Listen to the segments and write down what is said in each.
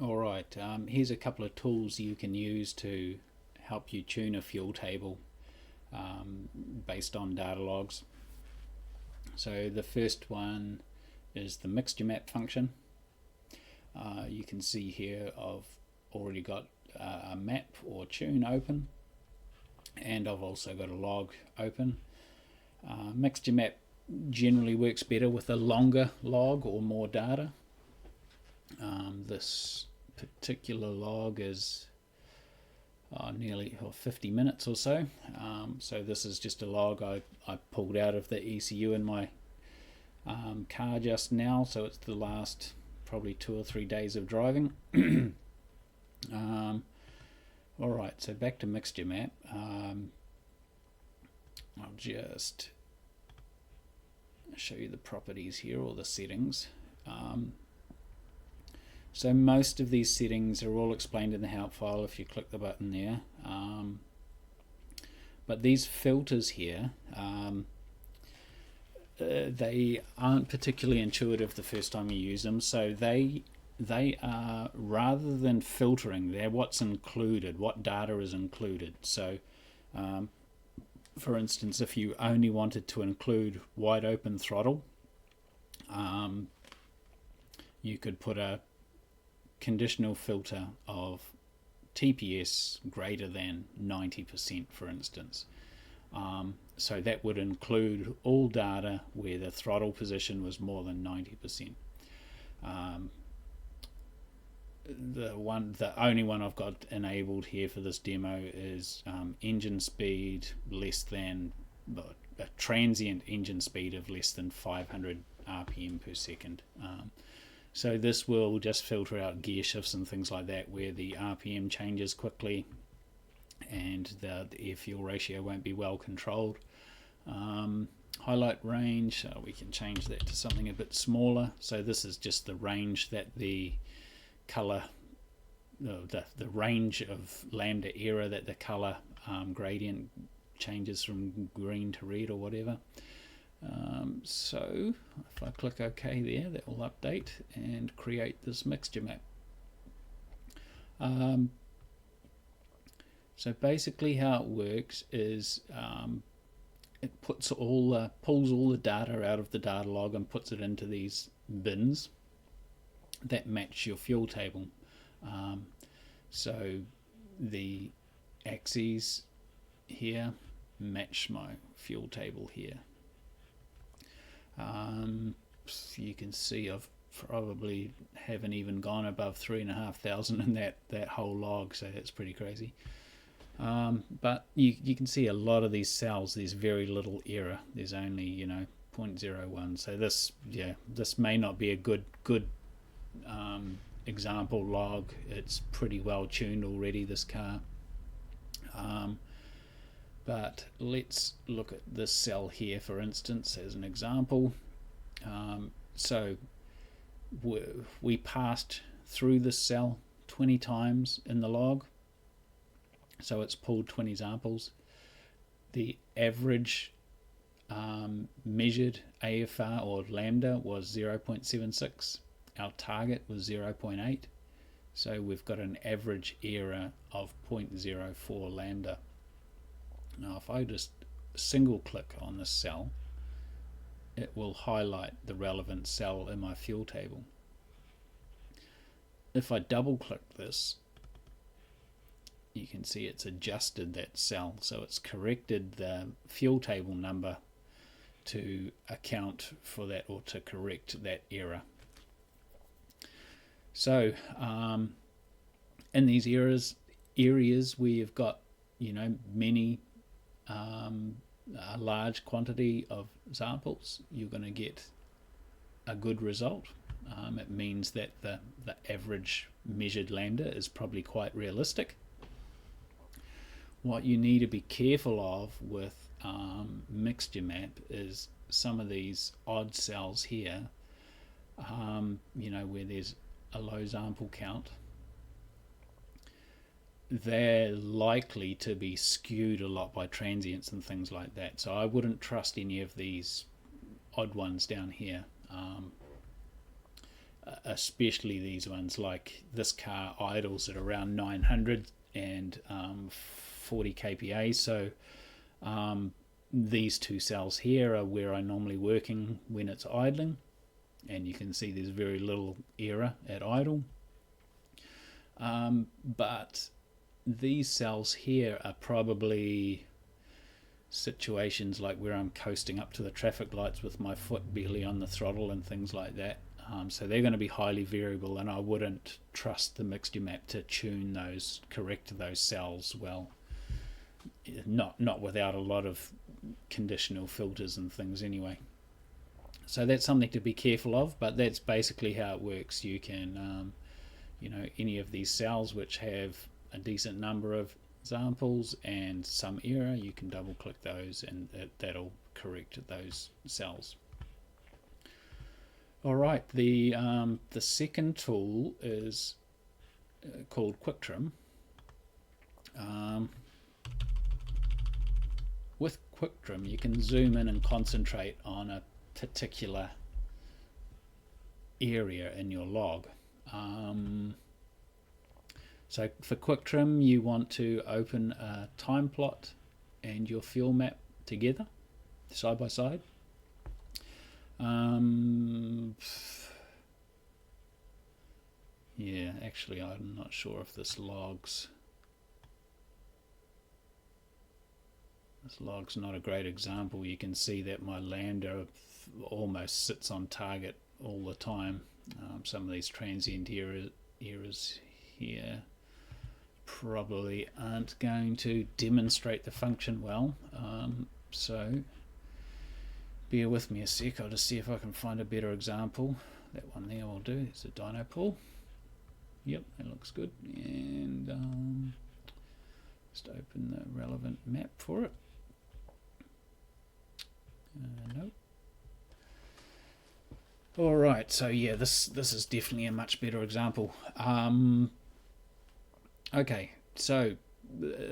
Alright, here's a couple of tools you can use to help you tune a fuel table based on data logs. So the first one is the mixture map function. You can see here I've already got a map or tune open, and I've also got a log open. Mixture map generally works better with a longer log or more data. This particular log is nearly 50 minutes or so. So this is just a log I pulled out of the ECU in my car just now, so it's the last probably 2 or 3 days of driving. Alright, so back to mixture map. I'll just show you the properties here, or the settings. So most of these settings are all explained in the help file if you click the button there. But these filters here, they aren't particularly intuitive the first time you use them. So they are, rather than filtering, they're what's included, what data is included. So for instance, if you only wanted to include wide open throttle, you could put a conditional filter of TPS greater than 90%, for instance. So that would include all data where the throttle position was more than 90%. The only one I've got enabled here for this demo is engine speed less than, a transient engine speed of less than 500 RPM per second. So this will just filter out gear shifts and things like that where the RPM changes quickly and the air fuel ratio won't be well controlled. Highlight range, we can change that to something a bit smaller. So this is just the range that the color, the range of lambda error that the color gradient changes from green to red or whatever. So if I click OK there, that will update and create this mixture map. So basically how it works is it puts pulls all the data out of the data log and puts it into these bins that match your fuel table. So the axes here match my fuel table here. You can see I've probably haven't even gone above 3,500 in that whole log, so that's pretty crazy. But you can see a lot of these cells, there's very little error. There's only 0.01. So this may not be a good example log. It's pretty well tuned already, this car. But let's look at this cell here, for instance, as an example. So we passed through this cell 20 times in the log. So it's pulled 20 samples. The average measured AFR or lambda was 0.76. Our target was 0.8. So we've got an average error of 0.04 lambda. Now if I just single click on this cell, it will highlight the relevant cell in my fuel table. If I double click this, you can see it's adjusted that cell, so it's corrected the fuel table number to account for that, or to correct that error. So in these areas where you've got many a large quantity of samples, you're going to get a good result. It means that the average measured lambda is probably quite realistic. What you need to be careful of with mixture map is some of these odd cells here, where there's a low sample count. They're likely to be skewed a lot by transients and things like that. So I wouldn't trust any of these odd ones down here. especially these ones. Like this car idles at around 900 and 40 kPa, so these two cells here are where I'm normally working when it's idling, and you can see there's very little error at idle. But these cells here are probably situations like where I'm coasting up to the traffic lights with my foot barely on the throttle and things like that. So they're going to be highly variable, and I wouldn't trust the mixture map to tune those, correct those cells well. Not without a lot of conditional filters and things anyway. So that's something to be careful of, but that's basically how it works. You can, any of these cells which have a decent number of examples and some error, you can double click those and that'll correct those cells. Alright, the second tool is called Quicktrim. With Quicktrim you can zoom in and concentrate on a particular area in your log. So for Quicktrim you want to open a time plot and your fuel map together, side by side. Yeah, actually I'm not sure if this log's not a great example. You can see that my lambda almost sits on target all the time. Some of these transient errors here probably aren't going to demonstrate the function well, so bear with me a sec. I'll just see if I can find a better example. That one there will do. It's a dyno pull. Yep, that looks good. And just open the relevant map for it. Nope. Alright, so yeah, this is definitely a much better example. Okay, so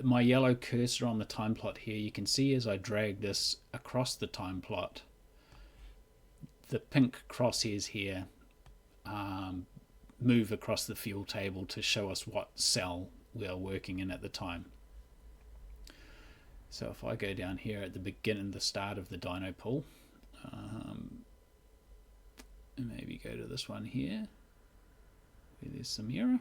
my yellow cursor on the time plot here, you can see as I drag this across the time plot, the pink crosshairs here move across the fuel table to show us what cell we are working in at the time. So if I go down here at the beginning, the start of the dyno pull, maybe go to this one here where there's some error.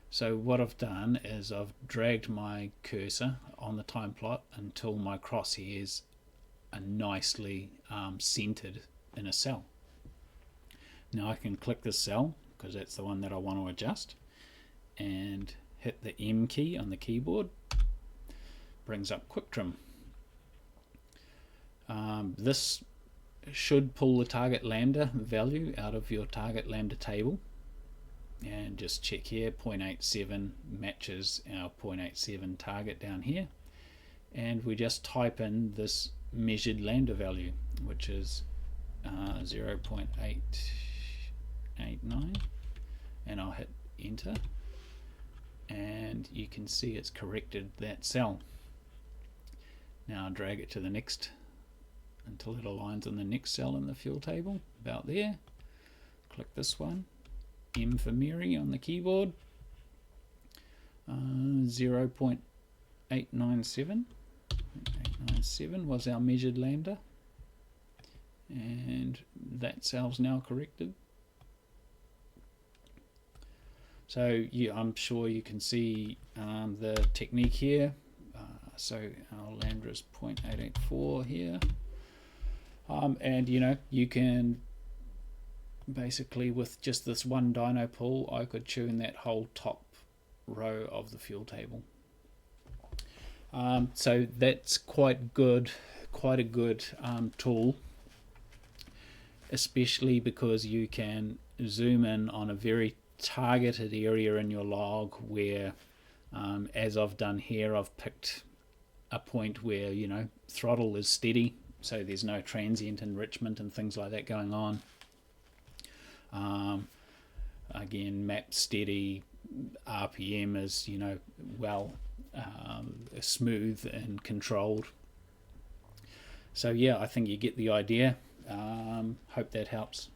So what I've done is I've dragged my cursor on the time plot until my crosshairs are nicely centered in a cell. Now I can click this cell because that's the one that I want to adjust and hit the M key on the keyboard. Brings up Quicktrim. This should pull the target lambda value out of your target lambda table, and just check here, 0.87 matches our 0.87 target down here, and we just type in this measured lambda value, which is 0.889, and I'll hit enter, and you can see it's corrected that cell. Now I'll drag it to the next until it aligns on the next cell in the fuel table, about there. Click this one, M for Mary on the keyboard, 0.897. 897 was our measured lambda, and that cell's now corrected. So yeah, I'm sure you can see the technique here. So our lambda is 0.884 here, and you can basically, with just this one dyno pull, I could tune that whole top row of the fuel table. So that's quite a good tool, especially because you can zoom in on a very targeted area in your log where, as I've done here, I've picked a point where throttle is steady, so there's no transient enrichment and things like that going on. Again, map steady, RPM is well smooth and controlled. So yeah, I think you get the idea. Hope that helps.